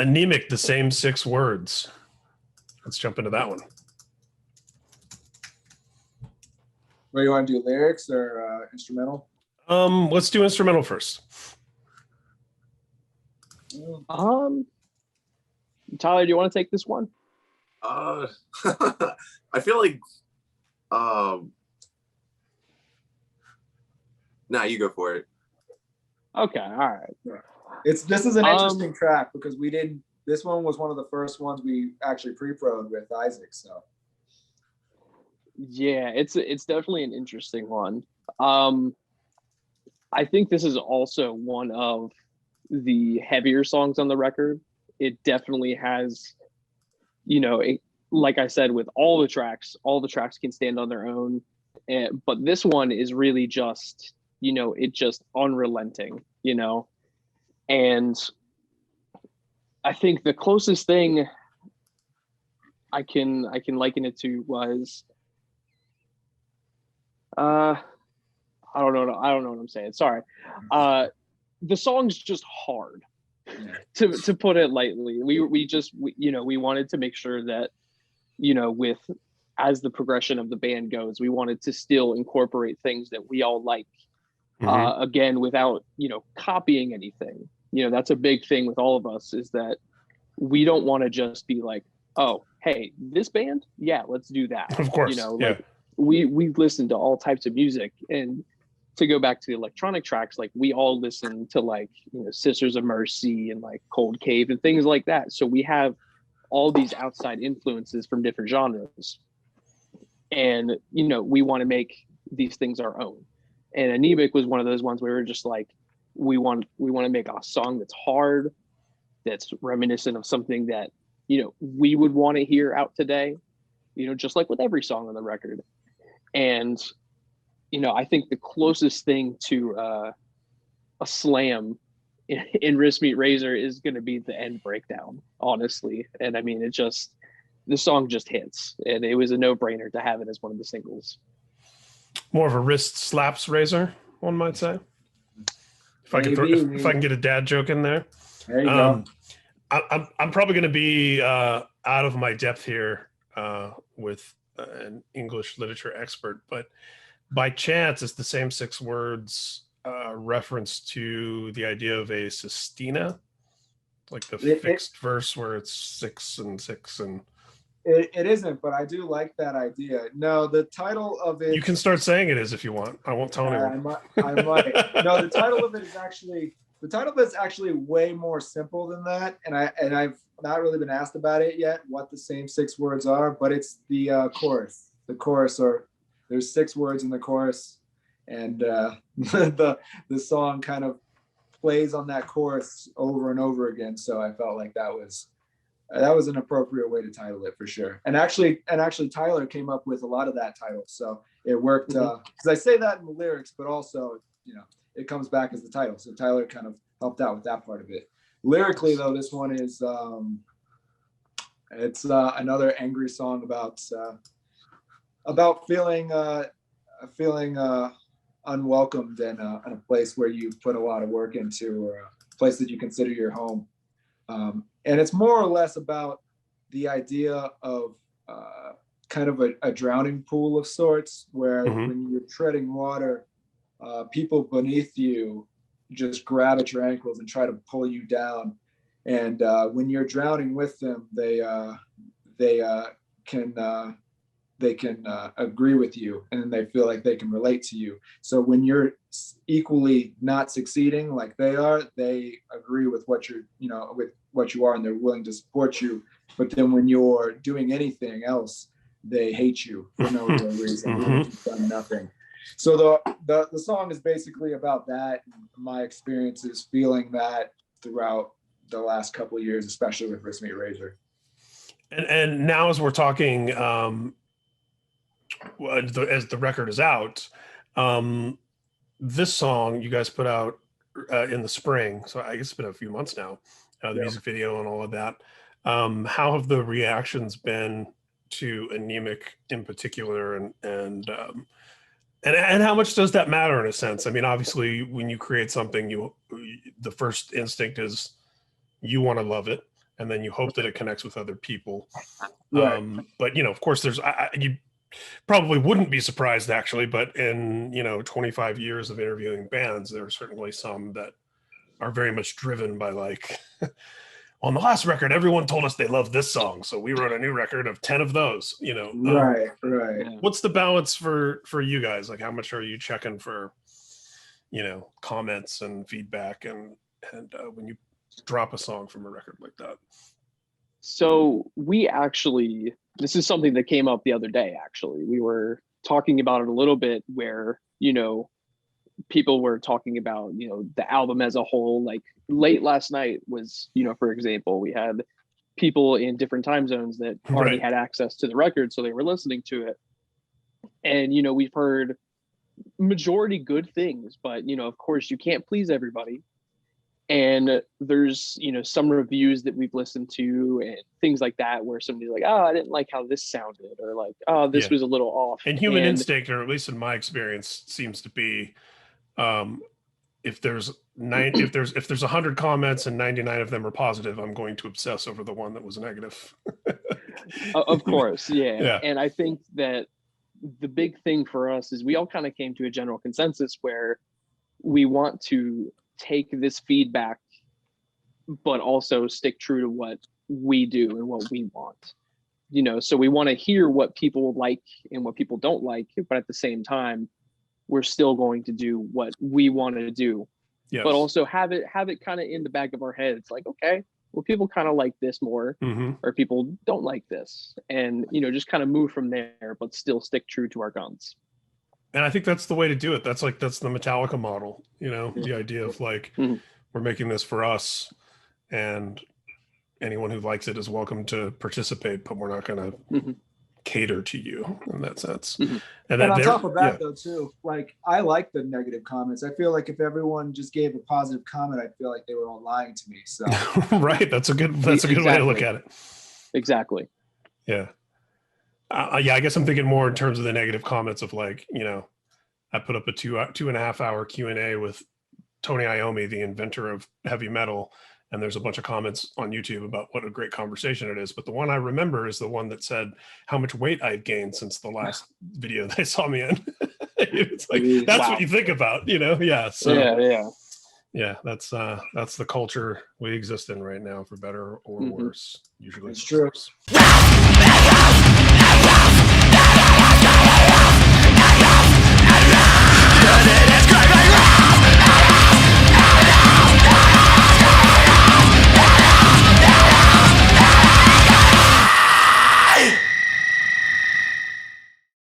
Anemic, the same 6 words. Let's jump into that one. Where you want to do lyrics or instrumental? Let's do instrumental first. Tyler, do you want to take this one? I feel like nah, you go for it. Okay, all right. This is an interesting track because this one was one of the first ones we actually pre-pro'd with Isaac, so yeah, it's definitely an interesting one. I think this is also one of the heavier songs on the record. It definitely has, like I said, with all the tracks can stand on their own. But this one is really just, it just unrelenting, and I think the closest thing I can liken it to was, I don't know what I'm saying. Sorry. The song's just hard, to put it lightly. We wanted to make sure that, as the progression of the band goes, we wanted to still incorporate things that we all like, again, without, copying anything. That's a big thing with all of us, is that we don't want to just be like, oh, hey, this band, yeah, let's do that. Of course, we listen to all types of music, and to go back to the electronic tracks, like we all listen to Sisters of Mercy and Cold Cave and things like that. So we have all these outside influences from different genres, and we want to make these things our own. And Anemic was one of those ones where we were just like, we want to make a song that's hard, that's reminiscent of something that we would want to hear out today, just like with every song on the record. And I think the closest thing to a slam in wristMeetRazor is going to be the end breakdown, honestly. And I mean, the song just hits, and it was a no-brainer to have it as one of the singles. More of a wrist slaps razor, one might say. If I can get a dad joke in there. There you go. I'm probably going to be out of my depth here with an English literature expert, but by chance, it's the same 6 words reference to the idea of a sestina, like the fixed verse where it's 6 and 6 and. It isn't, but I do like that idea. No, the title of it. You can start saying it is if you want. I won't tell anyone. I might. No, the title of it is actually way more simple than that, and I've not really been asked about it yet, what the same 6 words are, but it's the chorus. The chorus, or there's 6 words in the chorus, and the song kind of plays on that chorus over and over again. So I felt like that was an appropriate way to title it for sure. And actually Tyler came up with a lot of that title, so it worked because I say that in the lyrics, but also it comes back as the title. So Tyler kind of helped out with that part of it. Lyrically though, this one is it's another angry song about feeling unwelcomed in a place where you put a lot of work into, or a place that you consider your home. And it's more or less about the idea of kind of a drowning pool of sorts, where when you're treading water, people beneath you just grab at your ankles and try to pull you down. And when you're drowning with them, they can agree with you, and they feel like they can relate to you. So when you're equally not succeeding like they are, they agree with what you are, and they're willing to support you. But then when you're doing anything else, they hate you for no real reason. You've done nothing. So the song is basically about that. My experiences feeling that throughout the last couple of years, especially with wristMeetRazor. And now as we're talking, as the record is out, this song you guys put out in the spring, so I guess it's been a few months now, the music video and all of that. How have the reactions been to Anemic in particular, and how much does that matter in a sense? I mean, obviously when you create something, the first instinct is you want to love it. and then you hope that it connects with other people. Right. But of course, there's you probably wouldn't be surprised actually, but in 25 years of interviewing bands, there are certainly some that are very much driven by like, on the last record, everyone told us they loved this song, so we wrote a new record of 10 of those. Right. What's the balance for you guys? Like, how much are you checking for comments and feedback and when you drop a song from a record like that? So this is something that came up the other day. Actually, we were talking about it a little bit, where people were talking about the album as a whole. Like late last night was, for example, we had people in different time zones that already had access to the record, so they were listening to it. And we've heard majority good things, but of course you can't please everybody. And there's some reviews that we've listened to and things like that where somebody's like, oh, I didn't like how this sounded, or like, oh, this was a little off. And human instinct, or at least in my experience, seems to be if there's 100 comments and 99 of them are positive, I'm going to obsess over the one that was negative. Of course. Yeah. And I think that the big thing for us is we all kind of came to a general consensus where we want to take this feedback, but also stick true to what we do and what we want. So we want to hear what people like and what people don't like, but at the same time, we're still going to do what we want to do. Yes. But also have it kind of in the back of our head. It's like, okay, well, people kind of like this more, or people don't like this, and just kind of move from there, but still stick true to our guns. And I think that's the way to do it. That's the Metallica model, the idea of like, we're making this for us, and anyone who likes it is welcome to participate, but we're not going to cater to you in that sense. And on top of that, though, too, like I like the negative comments. I feel like if everyone just gave a positive comment, I feel like they were all lying to me. So right, that's a good way to look at it. Exactly. Yeah. I guess I'm thinking more in terms of the negative comments of like, I put up a 2.5 hour Q&A with Tony Iommi, the inventor of heavy metal, and there's a bunch of comments on YouTube about what a great conversation it is. But the one I remember is the one that said how much weight I've gained since the last video they saw me in. It's like, that's what you think about, Yeah. So yeah, that's the culture we exist in right now, for better or worse. Usually it's true.